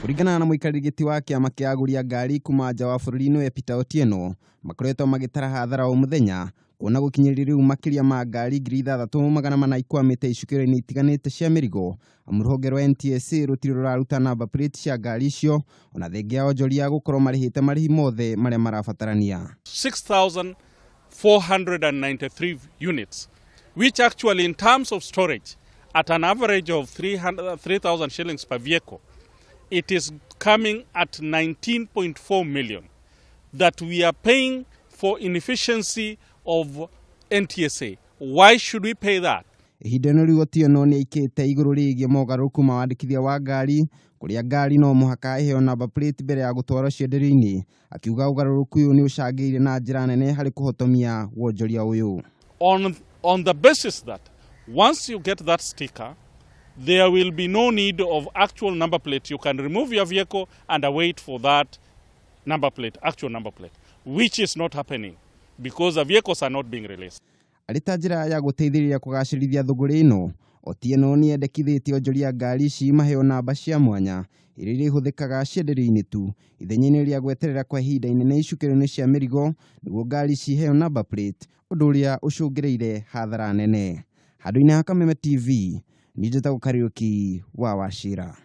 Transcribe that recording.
Kuringana na muikarĩri gĩtĩ wa kĩama kĩa agũri a ngari kuma nja wa bũrũri we Peter Otieno, makoretwo magĩtara hathara o mũthenya kuona gũkinyĩria rĩu makĩria ma ngari 6,400 ikwamĩte icukĩro-inĩ itiganĩte cia mĩrigo, amu rũhonge rwa NTSA rũtirĩ rũraruta namba plate cia ngari icio ona thengia ya onjoria gũkorwo marĩhĩte marĩhi mothe marĩa marabatarania. 6,493 units, which actually in terms of storage at an average of 3,000 shillings per vehicle, it is coming at 19.4 million that we are paying for inefficiency of NTSA. Why should we pay that? Ihinda-inĩ rĩu Otieno nĩ aikĩte igũrũ rĩgiĩ mogarũrũku ma wandĩkithia wa ngari, kũrĩa ngari no mũhaka ĩheo namba plate mbere ya gũtwarwo cienderio-inĩ, akiuga ũgarũrũku ũyũ nĩ ũcangĩire na njĩra nene harĩ kũhotomia wonjoria ũyũ. On the basis that once you get that sticker, there will be no need of actual number plate. You can remove your vehicle and await for that number plate, actual number plate, which is not happening because the vehicles are not being released. Arita njĩra ya gũteithĩrĩria kũgacĩrithia thũgũrĩ ĩno, Otieno nĩ endekithĩtie onjoria ngari ici maheo namba cia mwanya iria irĩhũthĩkaga cienderio-inĩ tu, ithenya-inĩ rĩa gweterera kwa ihinda inene icukĩro-inĩ cia mĩrigo nĩguo ngari ciheo namba plate, ũndũ ũrĩa ũcũngĩrĩire hathara nene. Handũ-inĩ ha Kameme TV, nĩ njĩtagwo Kariuki wa Wachira.